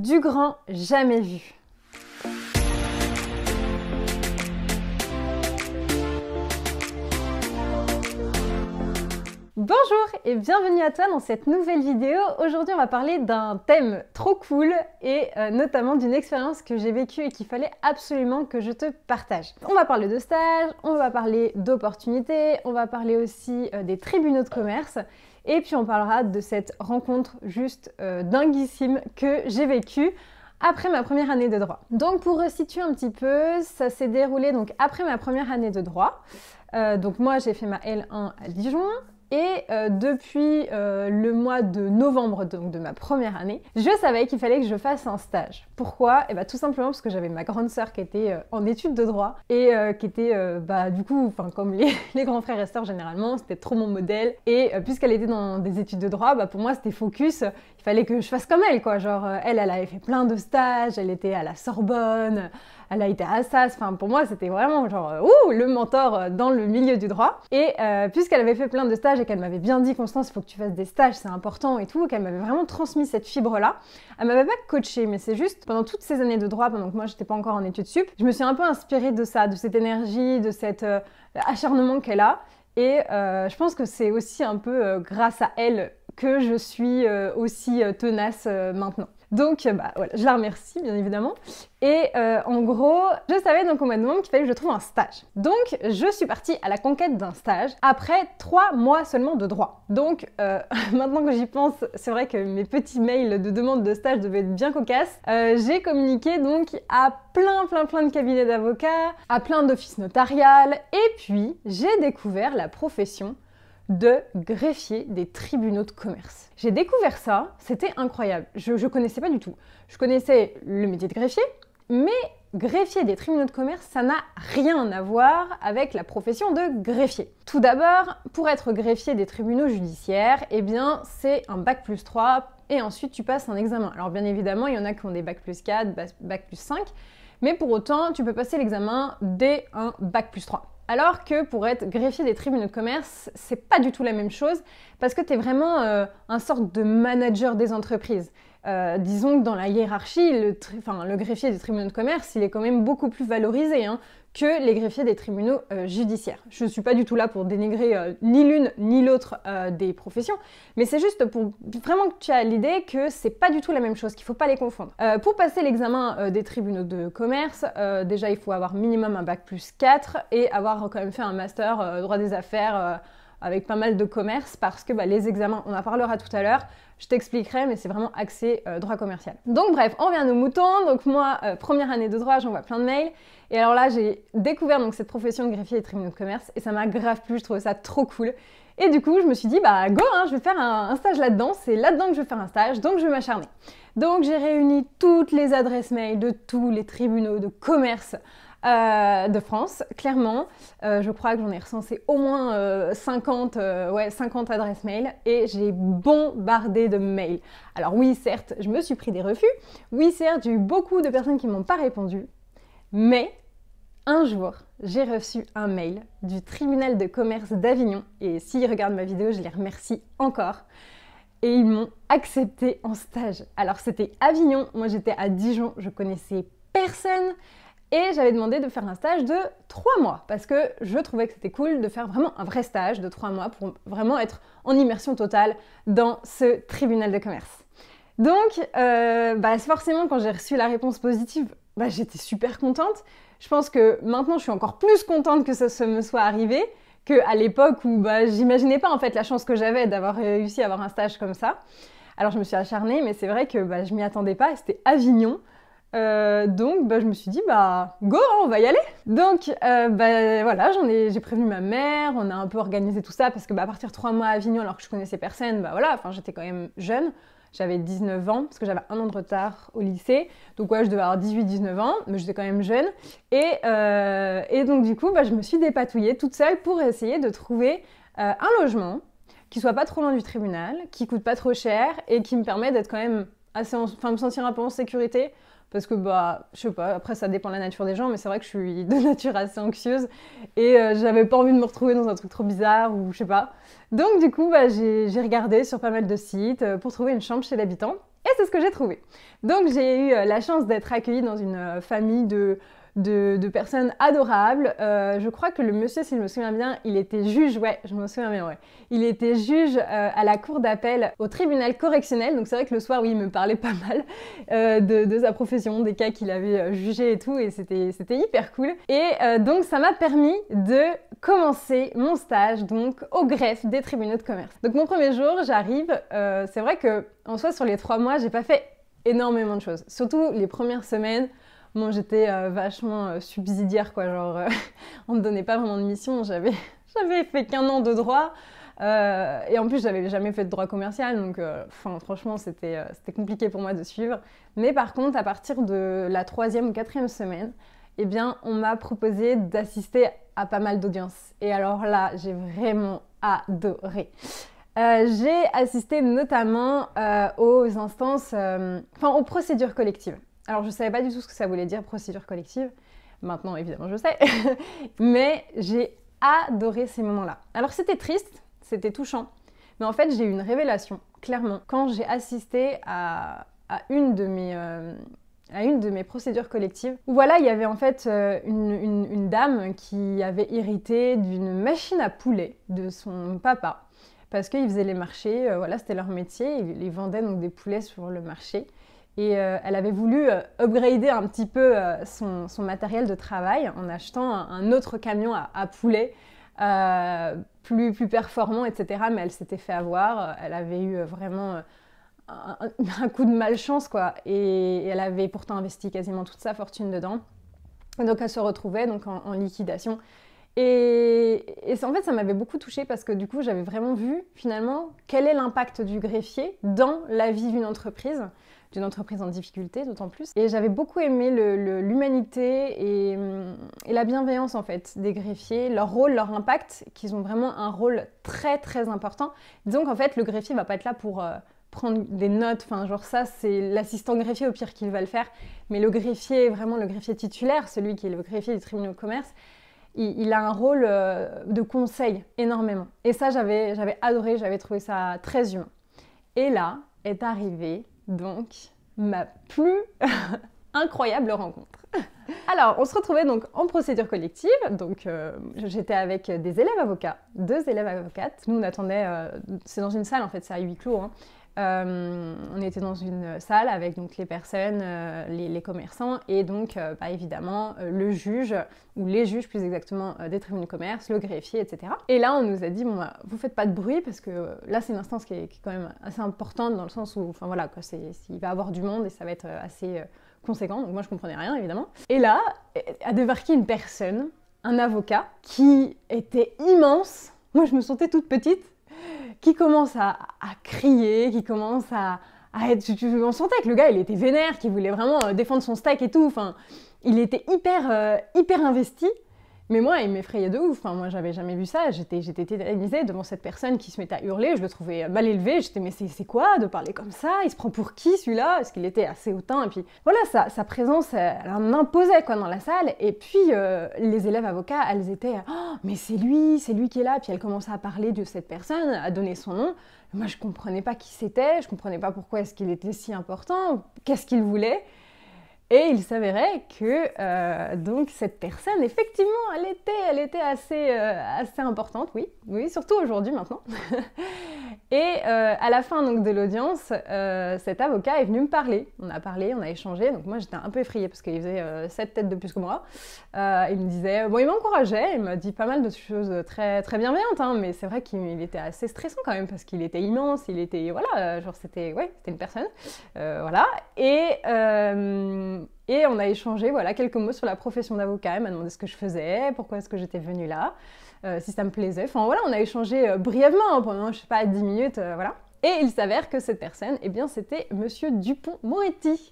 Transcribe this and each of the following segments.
Du grand jamais vu. Bonjour et bienvenue à toi dans cette nouvelle vidéo. Aujourd'hui on va parler d'un thème trop cool et notamment d'une expérience que j'ai vécue et qu'il fallait absolument que je te partage. On va parler de stage, on va parler d'opportunités, on va parler aussi des tribunaux de commerce et puis on parlera de cette rencontre juste dinguissime que j'ai vécue après ma première année de droit. Donc pour resituer un petit peu, ça s'est déroulé donc après ma première année de droit. Donc moi j'ai fait ma L1 à Dijon. Et depuis le mois de novembre donc de ma première année, je savais qu'il fallait que je fasse un stage. Pourquoi? Et tout simplement parce que j'avais ma grande sœur qui était en études de droit et qui était du coup, comme les grands frères et sœurs généralement, c'était trop mon modèle. Et puisqu'elle était dans des études de droit, pour moi c'était focus, il fallait que je fasse comme elle quoi. Genre elle avait fait plein de stages, elle était à la Sorbonne, elle a été à Assas, pour moi c'était vraiment genre le mentor dans le milieu du droit. Et puisqu'elle avait fait plein de stages et qu'elle m'avait bien dit Constance, il faut que tu fasses des stages, c'est important et tout, qu'elle m'avait vraiment transmis cette fibre-là. Elle m'avait pas coachée, mais c'est juste pendant toutes ces années de droit, pendant que moi j'étais pas encore en études sup, je me suis un peu inspirée de ça, de cette énergie, de cet acharnement qu'elle a. Et je pense que c'est aussi un peu grâce à elle que je suis aussi tenace maintenant. Donc voilà, je la remercie bien évidemment. Et en gros, je savais donc au mois de novembre qu'il fallait que je trouve un stage. Donc je suis partie à la conquête d'un stage après 3 mois seulement de droit. Donc maintenant que j'y pense, c'est vrai que mes petits mails de demande de stage devaient être bien cocasses. J'ai communiqué donc à plein de cabinets d'avocats, à plein d'offices notariales et puis j'ai découvert la profession de greffier des tribunaux de commerce. J'ai découvert ça, c'était incroyable. Je connaissais pas du tout. Je connaissais le métier de greffier, mais greffier des tribunaux de commerce, ça n'a rien à voir avec la profession de greffier. Tout d'abord, pour être greffier des tribunaux judiciaires, c'est un bac+3 et ensuite tu passes un examen. Alors bien évidemment, il y en a qui ont des bac+4, bac+5, mais pour autant, tu peux passer l'examen dès un bac+3. Alors que pour être greffier des tribunaux de commerce, c'est pas du tout la même chose parce que tu es vraiment un sorte de manager des entreprises. Disons que dans la hiérarchie, le greffier des tribunaux de commerce, il est quand même beaucoup plus valorisé que les greffiers des tribunaux judiciaires. Je ne suis pas du tout là pour dénigrer ni l'une ni l'autre des professions, mais c'est juste pour vraiment que tu aies l'idée que c'est pas du tout la même chose, qu'il faut pas les confondre. Pour passer l'examen des tribunaux de commerce, déjà il faut avoir minimum un bac+4 et avoir quand même fait un master droit des affaires avec pas mal de commerce parce que les examens, on en parlera tout à l'heure, je t'expliquerai, mais c'est vraiment axé droit commercial. Donc bref, on revient à nos moutons. Donc moi, première année de droit, j'envoie plein de mails. Et alors là, j'ai découvert donc cette profession de greffier des tribunaux de commerce et ça m'a grave plu, je trouvais ça trop cool. Et du coup, je me suis dit, go, je vais faire un stage là-dedans, c'est là-dedans que je vais faire un stage, donc je vais m'acharner. Donc j'ai réuni toutes les adresses mail de tous les tribunaux de commerce de France, clairement. Je crois que j'en ai recensé au moins 50 adresses mail et j'ai bombardé de mails. Alors oui, certes, je me suis pris des refus. Oui, certes, j'ai eu beaucoup de personnes qui ne m'ont pas répondu. Mais un jour, j'ai reçu un mail du tribunal de commerce d'Avignon et s'ils regardent ma vidéo, je les remercie encore. Et ils m'ont accepté en stage. Alors c'était Avignon, moi j'étais à Dijon, je connaissais personne. Et j'avais demandé de faire un stage de 3 mois parce que je trouvais que c'était cool de faire vraiment un vrai stage de 3 mois pour vraiment être en immersion totale dans ce tribunal de commerce. Donc, forcément, quand j'ai reçu la réponse positive, j'étais super contente. Je pense que maintenant, je suis encore plus contente que ça me soit arrivé qu'à l'époque où j'imaginais pas en fait la chance que j'avais d'avoir réussi à avoir un stage comme ça. Alors, je me suis acharnée, mais c'est vrai que je m'y attendais pas et c'était Avignon. Donc je me suis dit go, on va y aller. Donc voilà, j'ai prévenu ma mère, on a un peu organisé tout ça parce que à partir de 3 mois à Avignon alors que je connaissais personne, j'étais quand même jeune, j'avais 19 ans parce que j'avais un an de retard au lycée, donc je devais avoir 18-19 ans, mais j'étais quand même jeune et donc du coup je me suis dépatouillée toute seule pour essayer de trouver un logement qui soit pas trop loin du tribunal, qui coûte pas trop cher et qui me permet d'être quand même me sentir un peu en sécurité. Parce que je sais pas, après ça dépend de la nature des gens, mais c'est vrai que je suis de nature assez anxieuse et j'avais pas envie de me retrouver dans un truc trop bizarre ou je sais pas. Donc du coup, j'ai regardé sur pas mal de sites pour trouver une chambre chez l'habitant et c'est ce que j'ai trouvé. Donc j'ai eu la chance d'être accueillie dans une famille de personnes adorables. Je crois que le monsieur, si je me souviens bien, il était juge, ouais, je me souviens bien, ouais. Il était juge à la cour d'appel au tribunal correctionnel, donc c'est vrai que le soir, oui, il me parlait pas mal de sa profession, des cas qu'il avait jugés et tout, et c'était hyper cool. Et donc ça m'a permis de commencer mon stage donc au greffe des tribunaux de commerce. Donc mon premier jour, j'arrive, c'est vrai que en soi sur les 3 mois, j'ai pas fait énormément de choses, surtout les premières semaines. Moi, j'étais vachement subsidiaire, quoi. Genre, on me donnait pas vraiment de mission. J'avais fait qu'1 an de droit. Et en plus, j'avais jamais fait de droit commercial. Donc, franchement, c'était compliqué pour moi de suivre. Mais par contre, à partir de la 3e ou 4e semaine, eh bien, on m'a proposé d'assister à pas mal d'audiences. Et alors là, j'ai vraiment adoré. J'ai assisté notamment aux instances, aux procédures collectives. Alors, je ne savais pas du tout ce que ça voulait dire, procédure collective. Maintenant, évidemment, je sais. Mais j'ai adoré ces moments-là. Alors, c'était triste, c'était touchant. Mais en fait, j'ai eu une révélation, clairement, quand j'ai assisté à une de mes procédures collectives. Où voilà, il y avait en fait une dame qui avait hérité d'une machine à poulet de son papa. Parce qu'ils faisaient les marchés, voilà, c'était leur métier. Ils vendaient donc des poulets sur le marché. Et elle avait voulu upgrader un petit peu son matériel de travail en achetant un autre camion à poulet plus performant, etc. Mais elle s'était fait avoir. Elle avait eu vraiment un coup de malchance, quoi. Et elle avait pourtant investi quasiment toute sa fortune dedans. Et donc elle se retrouvait donc, en liquidation. Et en fait, ça m'avait beaucoup touchée parce que du coup, j'avais vraiment vu finalement quel est l'impact du greffier dans la vie d'une entreprise en difficulté d'autant plus. Et j'avais beaucoup aimé l'humanité et la bienveillance en fait des greffiers, leur rôle, leur impact, qu'ils ont vraiment un rôle très très important. Disons qu'en fait, le greffier va pas être là pour prendre des notes, enfin genre ça c'est l'assistant greffier au pire qu'il va le faire, mais le greffier, vraiment le greffier titulaire, celui qui est le greffier du tribunal de commerce, il a un rôle de conseil énormément. Et ça j'avais adoré, j'avais trouvé ça très humain. Et là est arrivée donc ma plus incroyable rencontre. Alors, on se retrouvait donc en procédure collective, donc j'étais avec des élèves avocats, 2 élèves avocates. Nous, on attendait, c'est dans une salle en fait, c'est à huis clos. On était dans une salle avec donc les personnes, les commerçants et donc évidemment le juge, ou les juges plus exactement des tribunaux de commerce, le greffier, etc. Et là on nous a dit bon vous faites pas de bruit parce que là c'est une instance qui est quand même assez importante dans le sens où enfin voilà quoi, il va y avoir du monde et ça va être assez conséquent, donc moi je comprenais rien évidemment. Et là a débarqué une personne, un avocat qui était immense, moi je me sentais toute petite, qui commence à crier, qui commence à être... On sentait que le gars, il était vénère, qu'il voulait vraiment défendre son steak et tout. Enfin, il était hyper investi. Mais moi, il m'effrayait de ouf. Enfin, moi, j'avais jamais vu ça. J'étais tétanisée devant cette personne qui se mettait à hurler. Je le trouvais mal élevé. J'étais, mais c'est quoi de parler comme ça? Il se prend pour qui, celui-là? Est-ce qu'il était assez hautain? Et puis, voilà, sa présence, elle en imposait, quoi, dans la salle. Et puis, les élèves avocats, elles étaient, oh, mais c'est lui qui est là. Puis, elles commençaient à parler de cette personne, à donner son nom. Moi, je comprenais pas qui c'était. Je comprenais pas pourquoi est-ce qu'il était si important. Qu'est-ce qu'il voulait? Et il s'avérait que donc cette personne, effectivement, elle était assez importante, oui, surtout aujourd'hui maintenant. Et à la fin donc, de l'audience, cet avocat est venu me parler. On a échangé. Donc moi j'étais un peu effrayée parce qu'il faisait 7 têtes de plus que moi. Il me disait, bon, il m'encourageait, il m'a dit pas mal de choses très très bienveillantes, hein, mais c'est vrai qu'il était assez stressant quand même parce qu'il était immense, il était voilà, genre c'était une personne, voilà. Et on a échangé voilà, quelques mots sur la profession d'avocat. Il m'a demandé ce que je faisais, pourquoi est-ce que j'étais venue là, si ça me plaisait. Enfin voilà, on a échangé brièvement pendant, je sais pas, 10 minutes, voilà. Et il s'avère que cette personne, eh bien, c'était Monsieur Dupond-Moretti.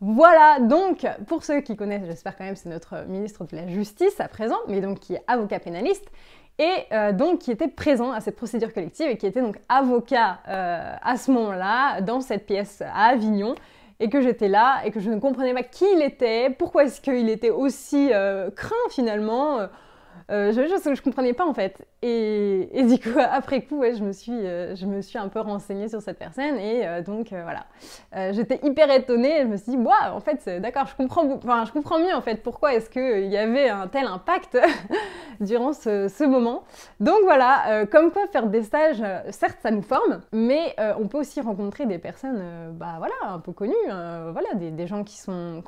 Voilà, donc, pour ceux qui connaissent, j'espère quand même, c'est notre ministre de la Justice à présent, mais donc qui est avocat pénaliste, et donc qui était présent à cette procédure collective et qui était donc avocat à ce moment-là, dans cette pièce à Avignon, et que j'étais là et que je ne comprenais pas qui il était, pourquoi est-ce qu'il était aussi craint finalement. j'avais des choses que je comprenais pas en fait. Et du coup, après coup, ouais, je me suis un peu renseignée sur cette personne et donc voilà. J'étais hyper étonnée, je me suis dit, waouh, en fait, d'accord, je comprends mieux en fait pourquoi est-ce qu'il y avait un tel impact durant ce moment. Donc voilà, comme quoi faire des stages, certes ça nous forme, mais on peut aussi rencontrer des personnes bah, voilà, un peu connues, voilà, des gens qui ont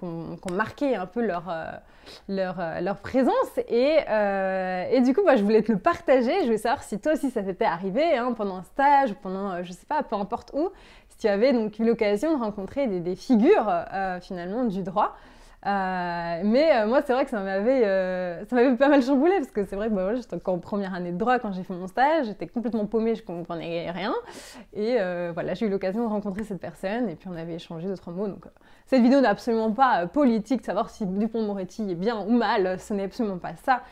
marqué un peu leur présence et du coup bah, je voulais te le partager, je voulais savoir si toi aussi ça t'était arrivé hein, pendant un stage ou pendant, je sais pas, peu importe où, si tu avais donc eu l'occasion de rencontrer des figures finalement du droit. Mais moi c'est vrai que ça m'avait pas mal chamboulé parce que c'est vrai que bah, voilà, j'étais encore en première année de droit quand j'ai fait mon stage, j'étais complètement paumée, je comprenais rien et voilà, j'ai eu l'occasion de rencontrer cette personne et puis on avait échangé 2-3 mots. Donc cette vidéo n'est absolument pas politique de savoir si Dupond-Moretti est bien ou mal, ce n'est absolument pas ça.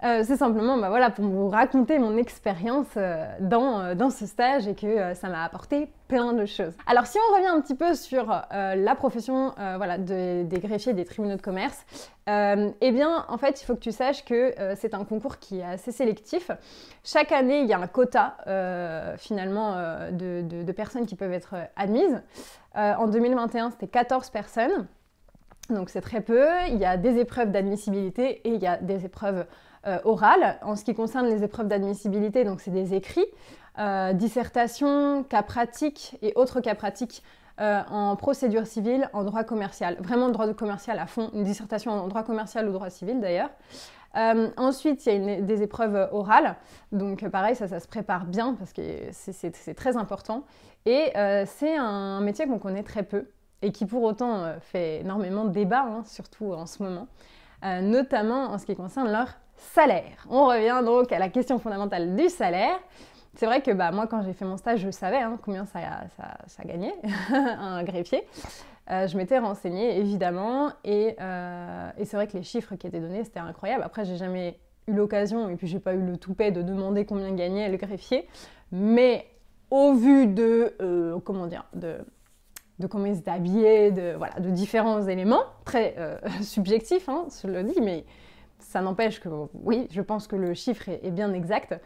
C'est simplement bah, voilà, pour vous raconter mon expérience dans ce stage et que ça m'a apporté plein de choses. Alors si on revient un petit peu sur la profession voilà, des greffiers des tribunaux de commerce, eh bien en fait il faut que tu saches que c'est un concours qui est assez sélectif. Chaque année il y a un quota finalement de personnes qui peuvent être admises. En 2021 c'était 14 personnes. Donc c'est très peu, il y a des épreuves d'admissibilité et il y a des épreuves orales. En ce qui concerne les épreuves d'admissibilité, donc c'est des écrits, dissertation, cas pratiques et autres cas pratiques en procédure civile, en droit commercial. Vraiment droit commercial à fond, une dissertation en droit commercial ou droit civil d'ailleurs. Ensuite, il y a des épreuves orales, donc pareil, ça se prépare bien parce que c'est très important. Et c'est un métier qu'on connaît très peu et qui pour autant fait énormément de débats, hein, surtout en ce moment, notamment en ce qui concerne leur salaire. On revient donc à la question fondamentale du salaire. C'est vrai que bah, moi, quand j'ai fait mon stage, je savais hein, combien ça gagnait un greffier. Je m'étais renseignée, évidemment, et c'est vrai que les chiffres qui étaient donnés, c'était incroyable. Après, j'ai jamais eu l'occasion, et puis j'ai pas eu le toupet de demander combien gagnait le greffier, mais au vu de, comment dire, de comment ils étaient habillés, voilà, de différents éléments, très subjectifs, hein, je le dis, mais ça n'empêche que, oui, je pense que le chiffre est bien exact,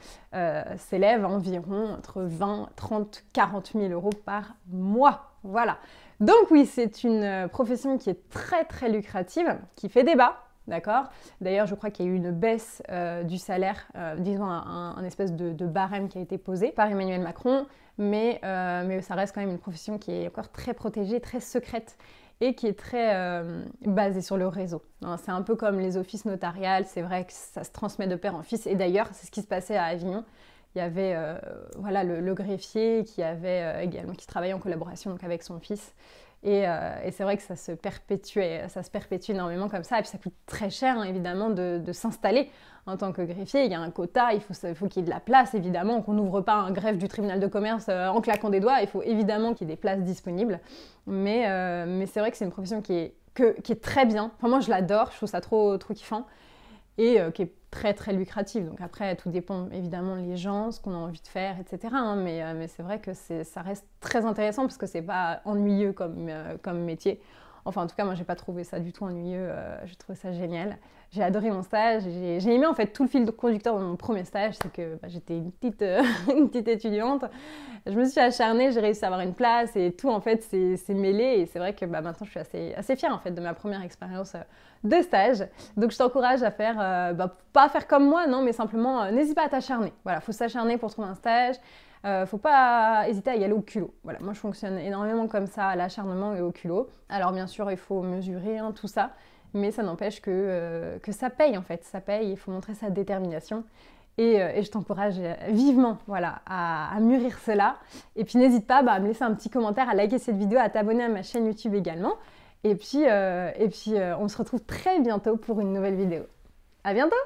s'élève à environ entre 20, 30, 40 000 euros par mois. Voilà. Donc oui, c'est une profession qui est très très lucrative, qui fait débat, d'accord? D'ailleurs, je crois qu'il y a eu une baisse du salaire, disons un espèce de barème qui a été posé par Emmanuel Macron, mais ça reste quand même une profession qui est encore très protégée, très secrète et qui est très basée sur le réseau. C'est un peu comme les offices notariales, c'est vrai que ça se transmet de père en fils, et d'ailleurs, c'est ce qui se passait à Avignon. Il y avait voilà, le greffier qui travaillait en collaboration donc, avec son fils. Et c'est vrai que ça se perpétue énormément comme ça. Et puis ça coûte très cher, hein, évidemment, de s'installer en tant que greffier. Il y a un quota, il faut qu'il y ait de la place, évidemment, qu'on n'ouvre pas un greffe du tribunal de commerce en claquant des doigts. Il faut évidemment qu'il y ait des places disponibles. Mais c'est vrai que c'est une profession qui est très bien. Enfin, moi, je l'adore, je trouve ça trop kiffant. Et qui est très très lucrative. Donc après, tout dépend évidemment les gens, ce qu'on a envie de faire, etc. Hein, mais c'est vrai que ça reste très intéressant parce que c'est pas ennuyeux comme métier. Enfin, en tout cas, moi, j'ai pas trouvé ça du tout ennuyeux. J'ai trouvé ça génial. J'ai adoré mon stage. J'ai aimé en fait tout le fil conducteur de mon premier stage. C'est que bah, j'étais une petite étudiante. Je me suis acharnée, j'ai réussi à avoir une place et tout en fait c'est mêlé. Et c'est vrai que bah, maintenant, je suis assez fière en fait de ma première expérience de stage. Donc, je t'encourage à faire, pas faire comme moi, non, mais simplement n'hésite pas à t'acharner. Voilà, faut s'acharner pour trouver un stage. Faut pas hésiter à y aller au culot. Voilà, moi je fonctionne énormément comme ça, à l'acharnement et au culot. Alors bien sûr, il faut mesurer hein, tout ça, mais ça n'empêche que ça paye en fait. Ça paye, il faut montrer sa détermination. Et je t'encourage vivement voilà, à mûrir cela. Et puis n'hésite pas à me laisser un petit commentaire, à liker cette vidéo, à t'abonner à ma chaîne YouTube également. Et puis on se retrouve très bientôt pour une nouvelle vidéo. À bientôt!